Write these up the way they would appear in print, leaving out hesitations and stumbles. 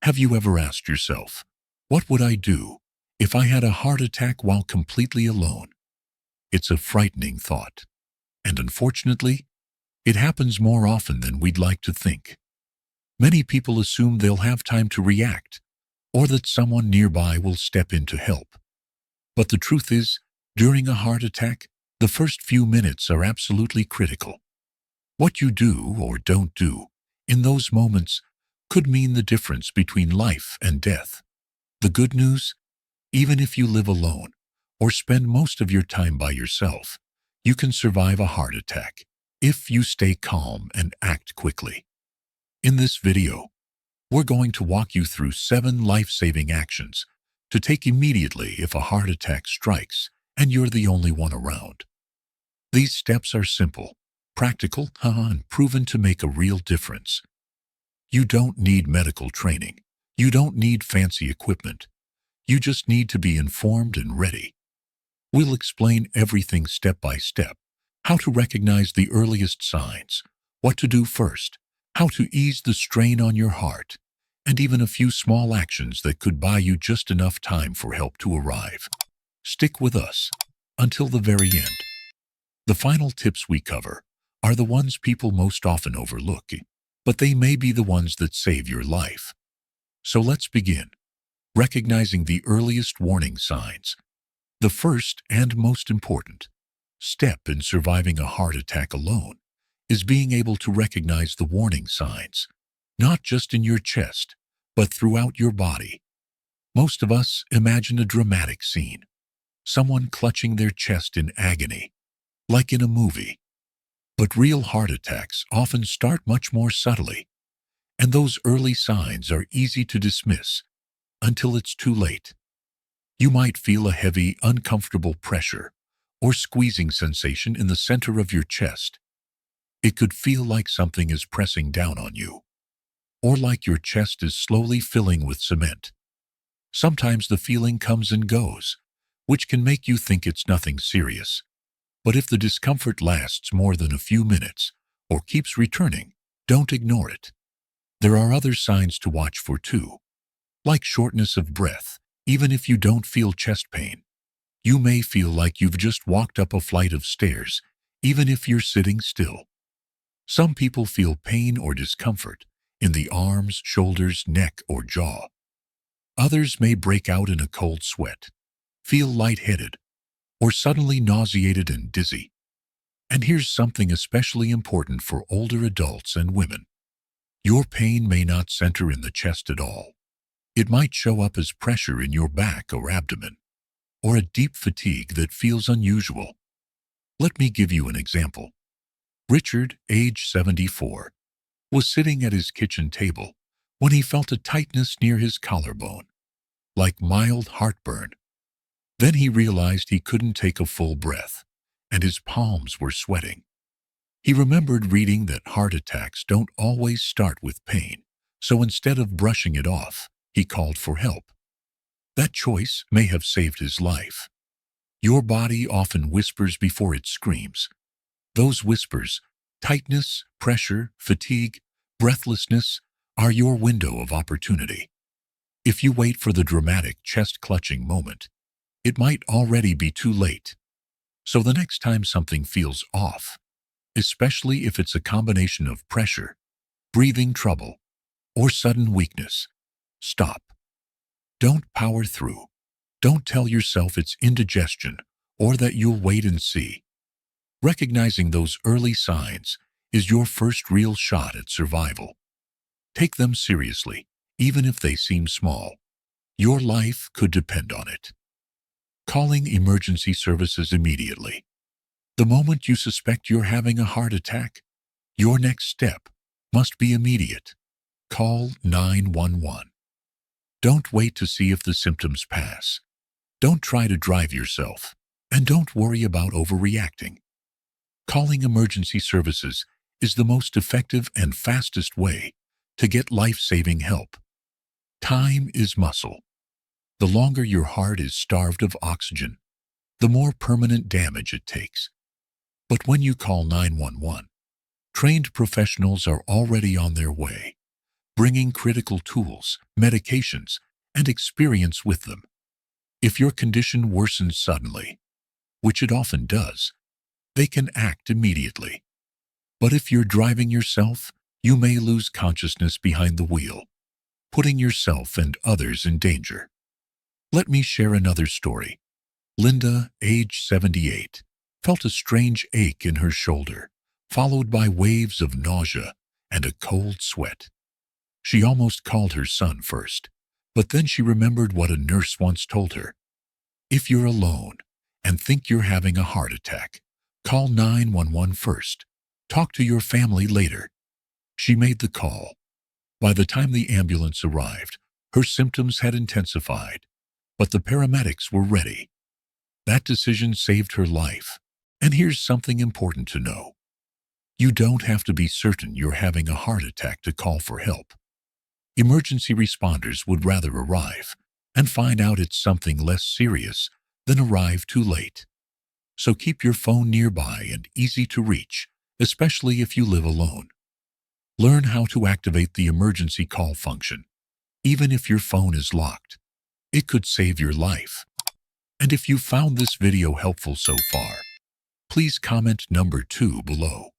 Have you ever asked yourself, what would I do if I had a heart attack while completely alone? It's a frightening thought, and unfortunately, it happens more often than we'd like to think. Many people assume they'll have time to react, or that someone nearby will step in to help. But the truth is, during a heart attack, the first few minutes are absolutely critical. What you do or don't do in those moments could mean the difference between life and death. The good news, even if you live alone or spend most of your time by yourself, you can survive a heart attack if you stay calm and act quickly. In this video, we're going to walk you through 7 life-saving actions to take immediately if a heart attack strikes and you're the only one around. These steps are simple, practical, and proven to make a real difference. You don't need medical training. You don't need fancy equipment. You just need to be informed and ready. We'll explain everything step by step: how to recognize the earliest signs, what to do first, how to ease the strain on your heart, and even a few small actions that could buy you just enough time for help to arrive. Stick with us until the very end. The final tips we cover are the ones people most often overlook, but they may be the ones that save your life. So let's begin. Recognizing the earliest warning signs. The first and most important step in surviving a heart attack alone is being able to recognize the warning signs, not just in your chest, but throughout your body. Most of us imagine a dramatic scene, someone clutching their chest in agony, like in a movie. But real heart attacks often start much more subtly, and those early signs are easy to dismiss until it's too late. You might feel a heavy, uncomfortable pressure or squeezing sensation in the center of your chest. It could feel like something is pressing down on you, or like your chest is slowly filling with cement. Sometimes the feeling comes and goes, which can make you think it's nothing serious. But if the discomfort lasts more than a few minutes or keeps returning, don't ignore it. There are other signs to watch for too, like shortness of breath. Even if you don't feel chest pain, you may feel like you've just walked up a flight of stairs, even if you're sitting still. Some people feel pain or discomfort in the arms, shoulders, neck, or jaw. Others may break out in a cold sweat, feel lightheaded, or suddenly nauseated and dizzy. And here's something especially important for older adults and women. Your pain may not center in the chest at all. It might show up as pressure in your back or abdomen, or a deep fatigue that feels unusual. Let me give you an example. Richard, age 74, was sitting at his kitchen table when he felt a tightness near his collarbone, like mild heartburn. Then he realized he couldn't take a full breath, and his palms were sweating. He remembered reading that heart attacks don't always start with pain, so instead of brushing it off, he called for help. That choice may have saved his life. Your body often whispers before it screams. Those whispers, tightness, pressure, fatigue, breathlessness, are your window of opportunity. If you wait for the dramatic chest-clutching moment, it might already be too late. So the next time something feels off, especially if it's a combination of pressure, breathing trouble, or sudden weakness, stop. Don't power through. Don't tell yourself it's indigestion or that you'll wait and see. Recognizing those early signs is your first real shot at survival. Take them seriously, even if they seem small. Your life could depend on it. Calling emergency services immediately. The moment you suspect you're having a heart attack, your next step must be immediate. Call 911. Don't wait to see if the symptoms pass. Don't try to drive yourself, and don't worry about overreacting. Calling emergency services is the most effective and fastest way to get life-saving help. Time is muscle. The longer your heart is starved of oxygen, the more permanent damage it takes. But when you call 911, trained professionals are already on their way, bringing critical tools, medications, and experience with them. If your condition worsens suddenly, which it often does, they can act immediately. But if you're driving yourself, you may lose consciousness behind the wheel, putting yourself and others in danger. Let me share another story. Linda, age 78, felt a strange ache in her shoulder, followed by waves of nausea and a cold sweat. She almost called her son first, but then she remembered what a nurse once told her. If you're alone and think you're having a heart attack, call 911 first. Talk to your family later. She made the call. By the time the ambulance arrived, her symptoms had intensified, but the paramedics were ready. That decision saved her life. And here's something important to know. You don't have to be certain you're having a heart attack to call for help. Emergency responders would rather arrive and find out it's something less serious than arrive too late. So keep your phone nearby and easy to reach, especially if you live alone. Learn how to activate the emergency call function, even if your phone is locked. It could save your life. And if you found this video helpful so far, please comment number 2 below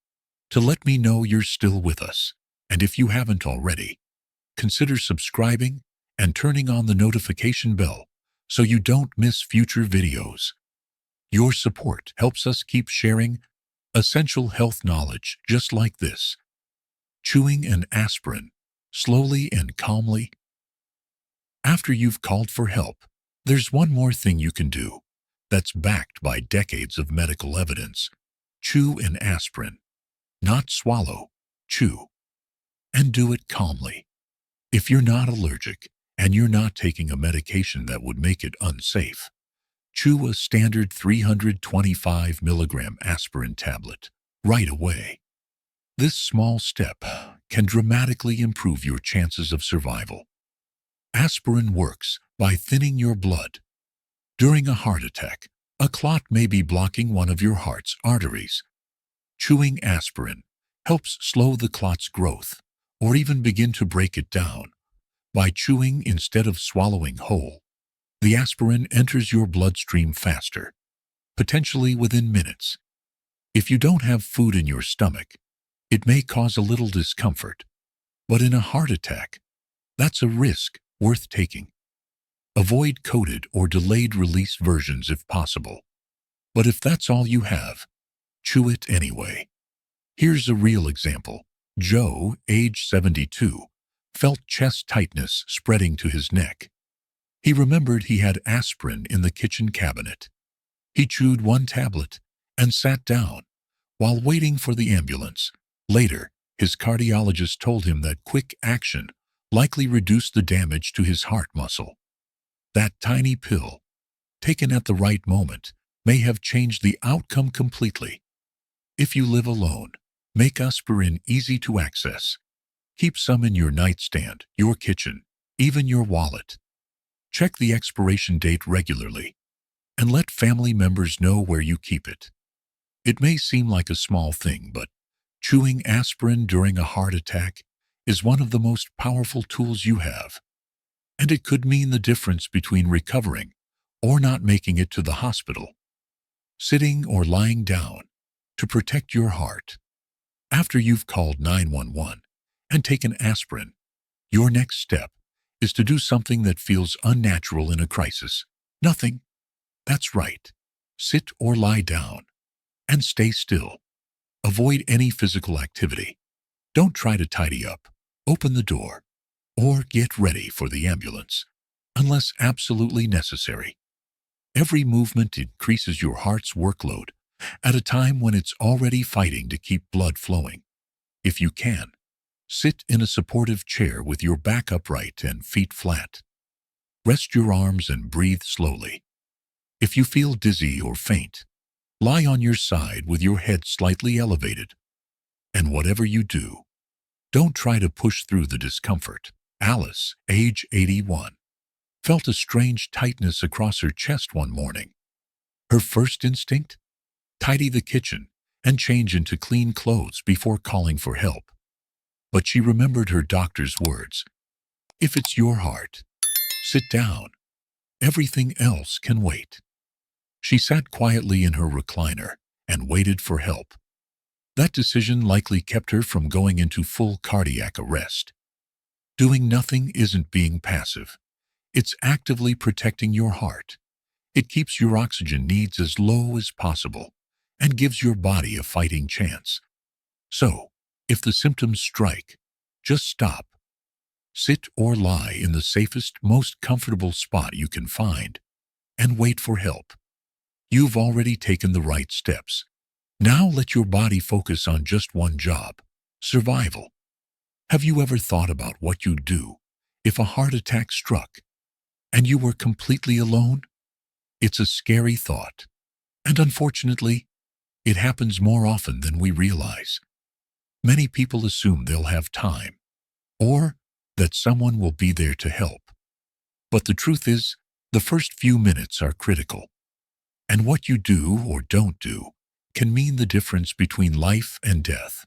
to let me know you're still with us. And if you haven't already, consider subscribing and turning on the notification bell so you don't miss future videos. Your support helps us keep sharing essential health knowledge just like this. Chewing an aspirin, slowly and calmly. After you've called for help, there's one more thing you can do that's backed by decades of medical evidence. Chew an aspirin. Not swallow, chew. And do it calmly. If you're not allergic and you're not taking a medication that would make it unsafe, chew a standard 325 milligram aspirin tablet right away. This small step can dramatically improve your chances of survival. Aspirin works by thinning your blood. During a heart attack, a clot may be blocking one of your heart's arteries. Chewing aspirin helps slow the clot's growth or even begin to break it down. By chewing instead of swallowing whole, the aspirin enters your bloodstream faster, potentially within minutes. If you don't have food in your stomach, it may cause a little discomfort, but in a heart attack, that's a risk worth taking. Avoid coated or delayed release versions if possible. But if that's all you have, chew it anyway. Here's a real example. Joe, age 72, felt chest tightness spreading to his neck. He remembered he had aspirin in the kitchen cabinet. He chewed one tablet and sat down while waiting for the ambulance. Later, his cardiologist told him that quick action likely reduced the damage to his heart muscle. That tiny pill, taken at the right moment, may have changed the outcome completely. If you live alone, make aspirin easy to access. Keep some in your nightstand, your kitchen, even your wallet. Check the expiration date regularly, and let family members know where you keep it. It may seem like a small thing, but chewing aspirin during a heart attack is one of the most powerful tools you have. And it could mean the difference between recovering or not making it to the hospital. Sitting or lying down to protect your heart. After you've called 911 and taken aspirin, your next step is to do something that feels unnatural in a crisis. Nothing. That's right. Sit or lie down and stay still. Avoid any physical activity. Don't try to tidy up, open the door, or get ready for the ambulance, unless absolutely necessary. Every movement increases your heart's workload at a time when it's already fighting to keep blood flowing. If you can, sit in a supportive chair with your back upright and feet flat. Rest your arms and breathe slowly. If you feel dizzy or faint, lie on your side with your head slightly elevated. And whatever you do, don't try to push through the discomfort. Alice, age 81, felt a strange tightness across her chest one morning. Her first instinct? Tidy the kitchen and change into clean clothes before calling for help. But she remembered her doctor's words. If it's your heart, sit down. Everything else can wait. She sat quietly in her recliner and waited for help. That decision likely kept her from going into full cardiac arrest. Doing nothing isn't being passive. It's actively protecting your heart. It keeps your oxygen needs as low as possible and gives your body a fighting chance. So, if the symptoms strike, just stop. Sit or lie in the safest, most comfortable spot you can find and wait for help. You've already taken the right steps. Now let your body focus on just one job: survival. Have you ever thought about what you'd do if a heart attack struck and you were completely alone? It's a scary thought, and unfortunately, it happens more often than we realize. Many people assume they'll have time, or that someone will be there to help. But the truth is, the first few minutes are critical. And what you do or don't do can mean the difference between life and death.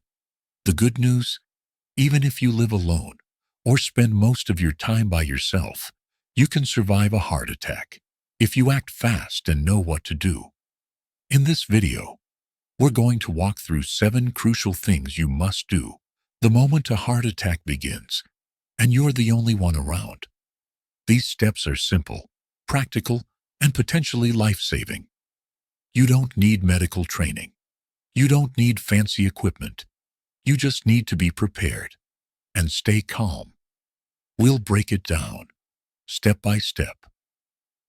The good news: even if you live alone or spend most of your time by yourself, you can survive a heart attack if you act fast and know what to do. In this video, we're going to walk through 7 crucial things you must do the moment a heart attack begins, and you're the only one around. These steps are simple, practical, and potentially life-saving. You don't need medical training. You don't need fancy equipment. You just need to be prepared and stay calm. We'll break it down, step by step.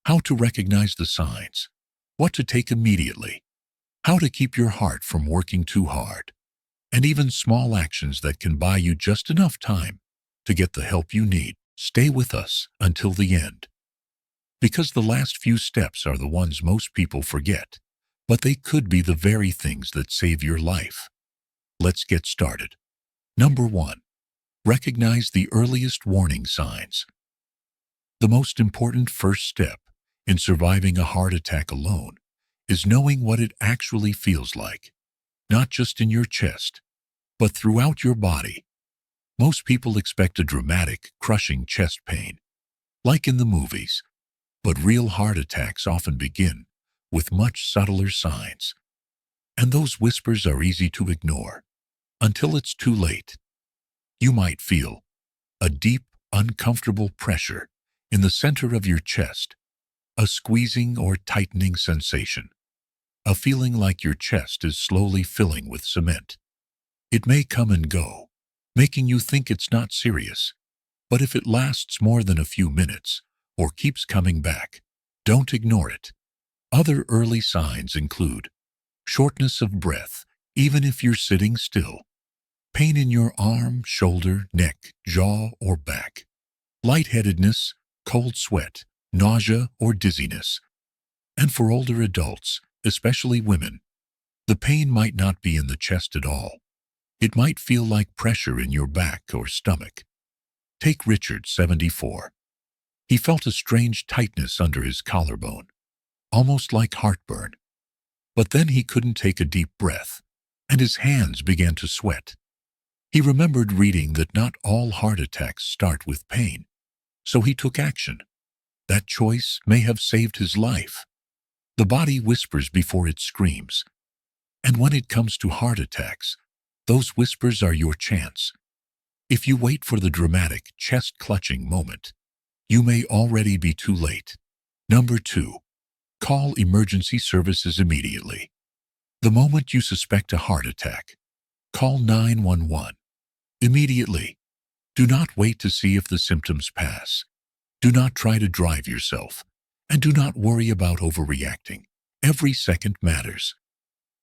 How to recognize the signs, what to take immediately, how to keep your heart from working too hard, and even small actions that can buy you just enough time to get the help you need. Stay with us until the end, because the last few steps are the ones most people forget, but they could be the very things that save your life. Let's get started. Number 1. Recognize the earliest warning signs. The most important first step in surviving a heart attack alone is knowing what it actually feels like, not just in your chest, but throughout your body. Most people expect a dramatic, crushing chest pain, like in the movies, but real heart attacks often begin with much subtler signs. And those whispers are easy to ignore until it's too late. You might feel a deep, uncomfortable pressure in the center of your chest, a squeezing or tightening sensation, a feeling like your chest is slowly filling with cement. It may come and go, making you think it's not serious, but if it lasts more than a few minutes or keeps coming back, don't ignore it. Other early signs include shortness of breath, even if you're sitting still, pain in your arm, shoulder, neck, jaw, or back, lightheadedness, cold sweat, nausea, or dizziness. And for older adults, especially women, the pain might not be in the chest at all. It might feel like pressure in your back or stomach. Take Richard, 74. He felt a strange tightness under his collarbone, almost like heartburn. But then he couldn't take a deep breath, and his hands began to sweat. He remembered reading that not all heart attacks start with pain, so he took action. That choice may have saved his life. The body whispers before it screams. And when it comes to heart attacks, those whispers are your chance. If you wait for the dramatic, chest-clutching moment, you may already be too late. Number 2. Call emergency services immediately. The moment you suspect a heart attack, call 911. Immediately. Do not wait to see if the symptoms pass. Do not try to drive yourself, and do not worry about overreacting. Every second matters.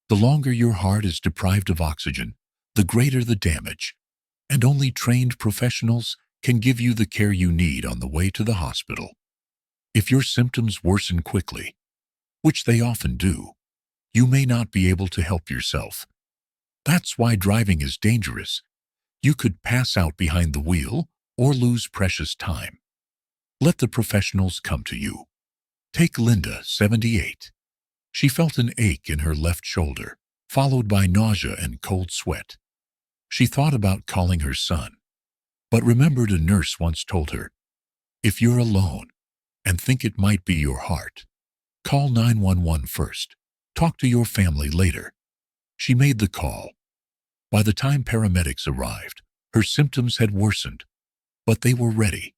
The longer your heart is deprived of oxygen, the greater the damage, and only trained professionals can give you the care you need on the way to the hospital. If your symptoms worsen quickly, which they often do, you may not be able to help yourself. That's why driving is dangerous. You could pass out behind the wheel or lose precious time. Let the professionals come to you. Take Linda, 78. She felt an ache in her left shoulder, followed by nausea and cold sweat. She thought about calling her son, but remembered a nurse once told her, "If you're alone and think it might be your heart, call 911 first. Talk to your family later." She made the call. By the time paramedics arrived, her symptoms had worsened, but they were ready.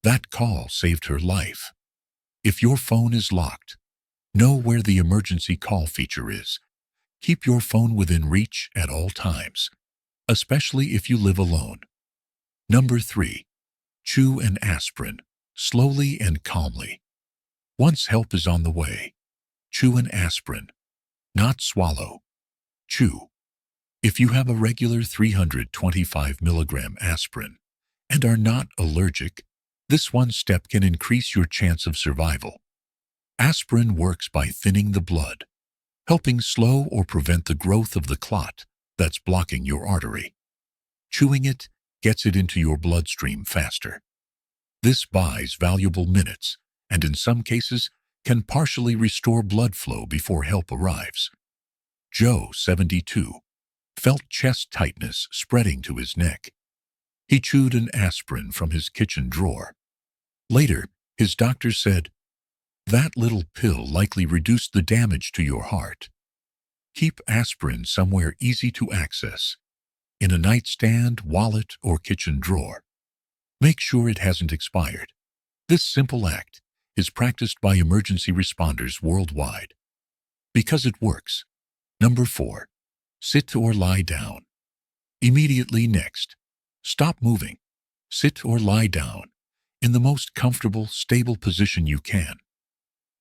That call saved her life. If your phone is locked, know where the emergency call feature is. Keep your phone within reach at all times, especially if you live alone. Number 3. Chew an aspirin, slowly and calmly. Once help is on the way, chew an aspirin, not swallow. Chew. If you have a regular 325 milligram aspirin and are not allergic, this one step can increase your chance of survival. Aspirin works by thinning the blood, helping slow or prevent the growth of the clot that's blocking your artery. Chewing it gets it into your bloodstream faster. This buys valuable minutes and in some cases can partially restore blood flow before help arrives. Joe, 72, felt chest tightness spreading to his neck. He chewed an aspirin from his kitchen drawer. Later, his doctor said, "That little pill likely reduced the damage to your heart." Keep aspirin somewhere easy to access, in a nightstand, wallet, or kitchen drawer. Make sure it hasn't expired. This simple act is practiced by emergency responders worldwide. Because it works. Number 4. Sit or lie down. Immediately next, stop moving. Sit or lie down in the most comfortable, stable position you can.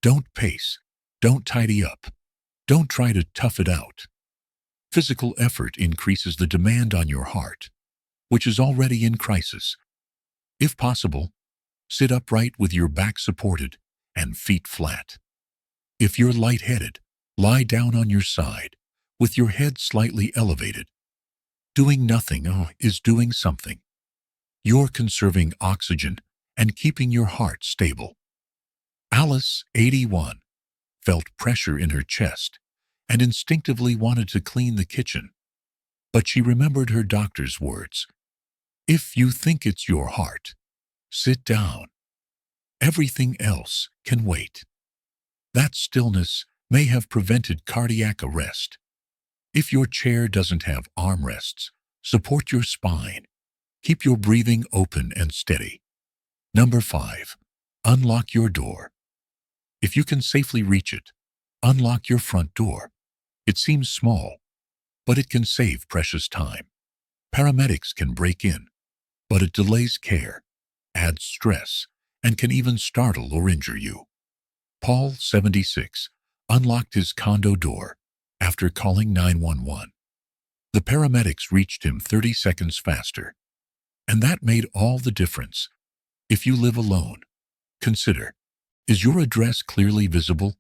Don't pace. Don't tidy up. Don't try to tough it out. Physical effort increases the demand on your heart, which is already in crisis. If possible, sit upright with your back supported and feet flat. If you're lightheaded, lie down on your side with your head slightly elevated. Doing nothing is doing something. You're conserving oxygen and keeping your heart stable. Alice, 81, felt pressure in her chest and instinctively wanted to clean the kitchen. But she remembered her doctor's words, "If you think it's your heart, sit down. Everything else can wait." That stillness may have prevented cardiac arrest. If your chair doesn't have armrests, support your spine. Keep your breathing open and steady. Number 5. Unlock your door. If you can safely reach it, unlock your front door. It seems small, but it can save precious time. Paramedics can break in, but it delays care, adds stress, and can even startle or injure you. Paul, 76, unlocked his condo door after calling 911. The paramedics reached him 30 seconds faster, and that made all the difference. If you live alone, consider, is your address clearly visible?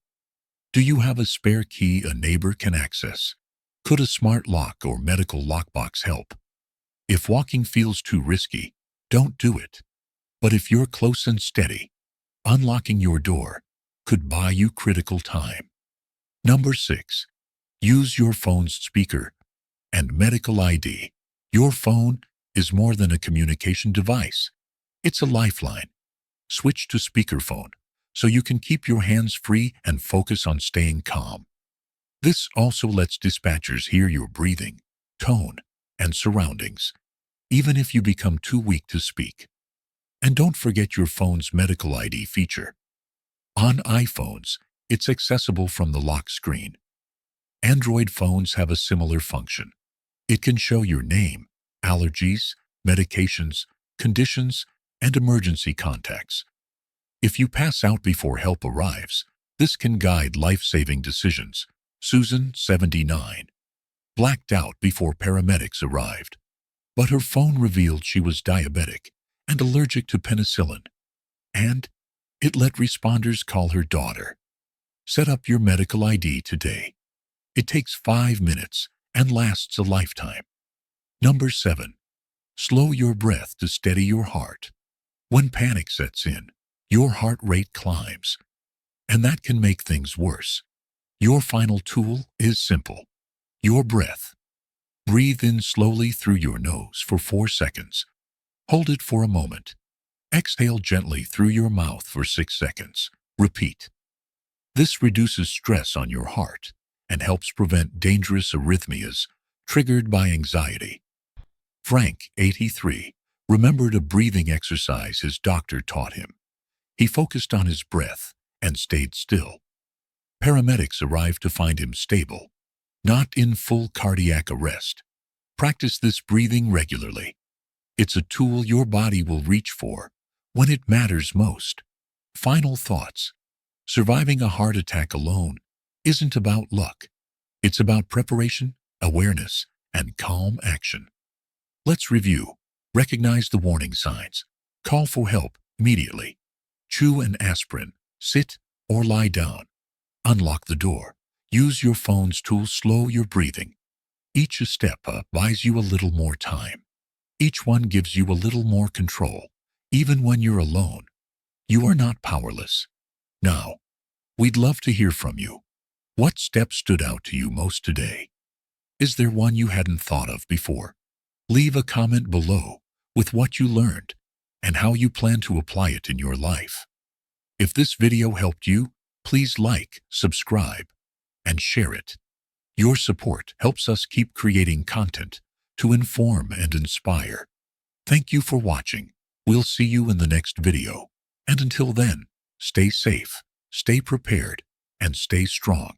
Do you have a spare key a neighbor can access? Could a smart lock or medical lockbox help? If walking feels too risky, don't do it. But if you're close and steady, unlocking your door could buy you critical time. Number 6. Use your phone's speaker and medical ID. Your phone is more than a communication device. It's a lifeline. Switch to speakerphone so you can keep your hands free and focus on staying calm. This also lets dispatchers hear your breathing, tone, and surroundings, even if you become too weak to speak. And don't forget your phone's medical ID feature. On iPhones, it's accessible from the lock screen. Android phones have a similar function. It can show your name, allergies, medications, conditions, and emergency contacts. If you pass out before help arrives, this can guide life-saving decisions. Susan, 79, blacked out before paramedics arrived, but her phone revealed she was diabetic and allergic to penicillin, and it let responders call her daughter. Set up your medical ID today. It takes 5 minutes and lasts a lifetime. Number 7. Slow your breath to steady your heart. When panic sets in, your heart rate climbs, and that can make things worse. Your final tool is simple: your breath. Breathe in slowly through your nose for 4 seconds. Hold it for a moment. Exhale gently through your mouth for 6 seconds. Repeat. This reduces stress on your heart and helps prevent dangerous arrhythmias triggered by anxiety. Frank, 83, remembered a breathing exercise his doctor taught him. He focused on his breath and stayed still. Paramedics arrived to find him stable, not in full cardiac arrest. Practice this breathing regularly. It's a tool your body will reach for when it matters most. Final thoughts. Surviving a heart attack alone isn't about luck. It's about preparation, awareness, and calm action. Let's review. Recognize the warning signs. Call for help immediately. Chew an aspirin. Sit or lie down. Unlock the door. Use your phone's tool. Slow your breathing. Each step buys you a little more time. Each one gives you a little more control. Even when you're alone, you are not powerless. Now, we'd love to hear from you. What step stood out to you most today? Is there one you hadn't thought of before? Leave a comment below with what you learned and how you plan to apply it in your life. If this video helped you, please like, subscribe, and share it. Your support helps us keep creating content to inform and inspire. Thank you for watching. We'll see you in the next video. And until then, stay safe, stay prepared, and stay strong.